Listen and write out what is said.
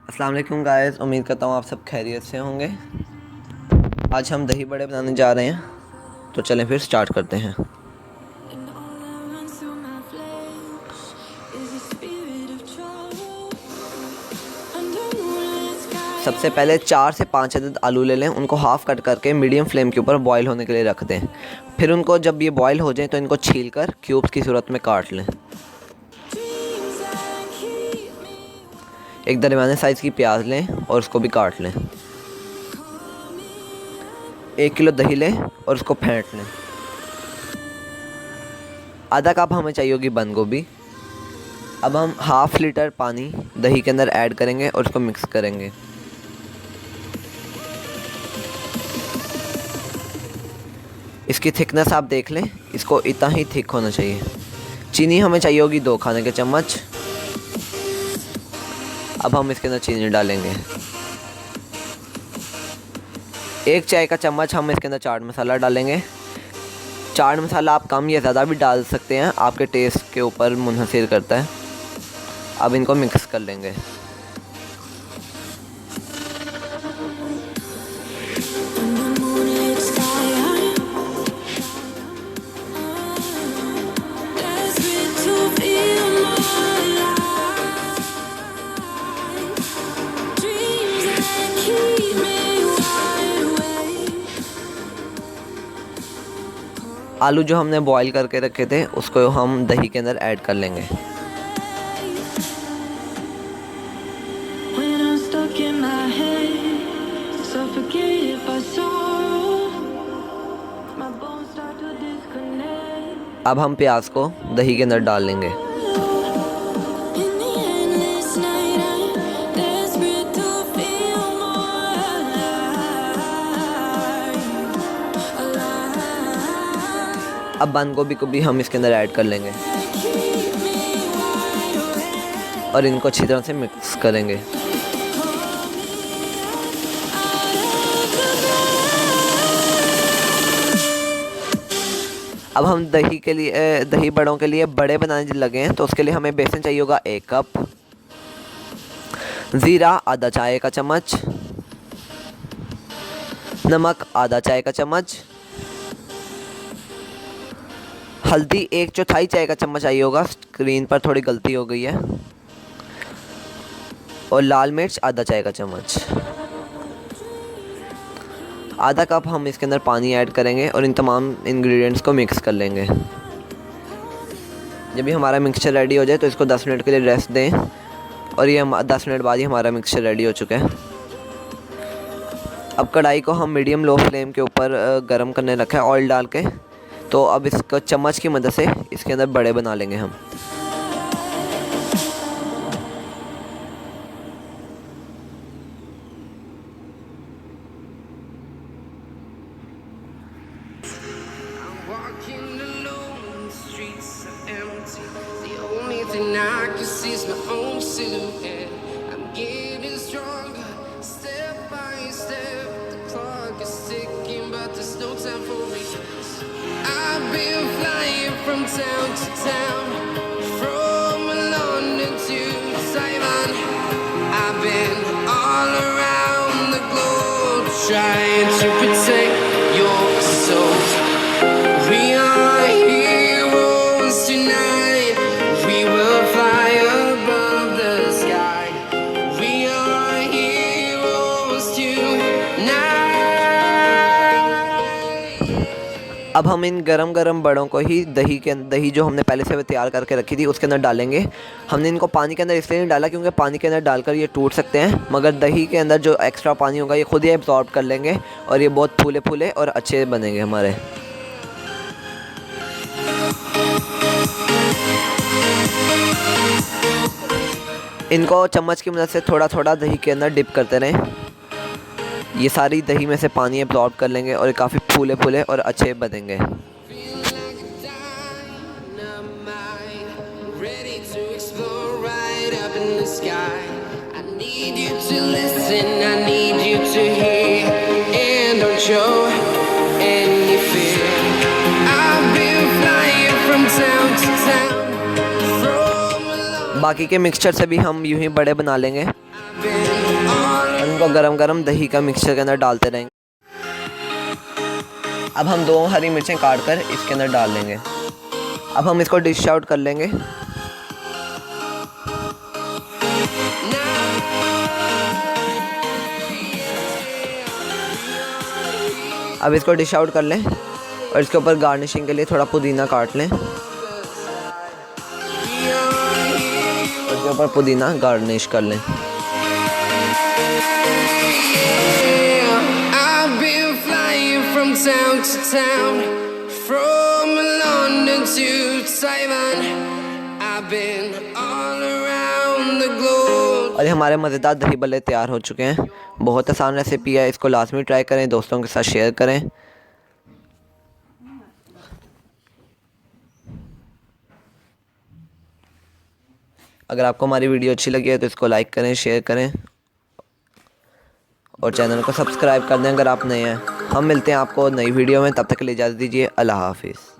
अस्सलाम वालेकुम गाइस, उम्मीद करता हूँ आप सब खैरियत से होंगे। आज हम दही बड़े बनाने जा रहे हैं, तो चलें फिर स्टार्ट करते हैं। सबसे पहले 4 से 5 अदद आलू ले लें, उनको हाफ़ कट करके मीडियम फ्लेम के ऊपर बॉईल होने के लिए रख दें। फिर उनको जब ये बॉईल हो जाए तो इनको छील कर क्यूब्स की सूरत में काट लें। एक दरमियाने साइज़ की प्याज लें और उसको भी काट लें। 1 किलो दही लें और उसको फेंट लें। आधा कप हमें चाहिए होगी बंद गोभी। अब हम हाफ़ लीटर पानी दही के अंदर ऐड करेंगे और उसको मिक्स करेंगे। इसकी थिकनेस आप देख लें, इसको इतना ही थिक होना चाहिए। चीनी हमें चाहिए होगी 2 खाने के चम्मच। अब हम इसके अंदर चीनी डालेंगे। 1 चाय का चम्मच हम इसके अंदर चाट मसाला डालेंगे। चाट मसाला आप कम या ज़्यादा भी डाल सकते हैं, आपके टेस्ट के ऊपर मुनहसिर करता है। अब इनको मिक्स कर लेंगे। आलू जो हमने बॉईल करके रखे थे उसको हम दही के अंदर ऐड कर लेंगे। अब हम प्याज को दही के अंदर डाल लेंगे। अब बंद गोभी को भी हम इसके अंदर ऐड कर लेंगे और इनको अच्छी तरह से मिक्स करेंगे। अब हम दही बड़ों के लिए बड़े बनाने लगे हैं, तो उसके लिए हमें बेसन चाहिए होगा 1 कप, ज़ीरा आधा चाय का चम्मच, नमक आधा चाय का चम्मच, हल्दी 1/4 चाय का चम्मच चाहिए होगा, स्क्रीन पर थोड़ी गलती हो गई है, और लाल मिर्च आधा चाय का चम्मच। आधा कप हम इसके अंदर पानी ऐड करेंगे और इन तमाम इंग्रेडिएंट्स को मिक्स कर लेंगे। जब भी हमारा मिक्सचर रेडी हो जाए तो इसको 10 मिनट के लिए रेस्ट दें, और ये 10 मिनट बाद ही हमारा मिक्सचर रेडी हो चुका है। अब कढ़ाई को हम मीडियम लो फ्लेम के ऊपर गर्म करने रखा है ऑयल डाल के। तो अब इसको चम्मच की मदद से इसके अंदर बड़े बना लेंगे हम। From town to town, from London to Taiwan, I've been all around the globe trying to protect your soul. We are heroes tonight. We will fly above the sky. We are heroes tonight. अब हम इन गरम गरम बड़ों को ही दही जो हमने पहले से तैयार करके रखी थी उसके अंदर डालेंगे। हमने इनको पानी के अंदर इसलिए नहीं डाला क्योंकि पानी के अंदर डालकर ये टूट सकते हैं, मगर दही के अंदर जो एक्स्ट्रा पानी होगा ये खुद ही एब्जॉर्ब कर लेंगे और ये बहुत फूले फूले और अच्छे बनेंगे हमारे। इनको चम्मच की मदद से थोड़ा थोड़ा दही के अंदर डिप करते रहें। ये सारी दही में से पानी एब्जॉर्ब कर लेंगे और ये काफ़ी फूले फूले और अच्छे बनेंगे। बाकी के मिक्सचर से भी हम यूं ही बड़े बना लेंगे। और इनको गरम गरम दही का मिक्सचर के अंदर डालते रहेंगे। अब हम 2 हरी मिर्चें काट कर इसके अंदर डाल लेंगे। अब हम इसको डिश आउट कर लेंगे। अब इसको डिश आउट कर लें और इसके ऊपर गार्निशिंग के लिए थोड़ा पुदीना काट लें। इसके ऊपर पुदीना गार्निश कर लें। I've been flying from town to town, from London to Taiwan. I've been all around the globe. और ये हमारे मज़ेदार दही बल्ले तैयार हो चुके हैं। बहुत आसान रेसिपी है, इसको लाजमी ट्राई करें, दोस्तों के साथ शेयर करें। अगर आपको हमारी वीडियो अच्छी लगी है तो इसको लाइक करें, शेयर करें और चैनल को सब्सक्राइब कर दें अगर आप नए हैं। हम मिलते हैं आपको नई वीडियो में, तब तक के लिए इजाज़त दीजिए। अल्लाह हाफिज़।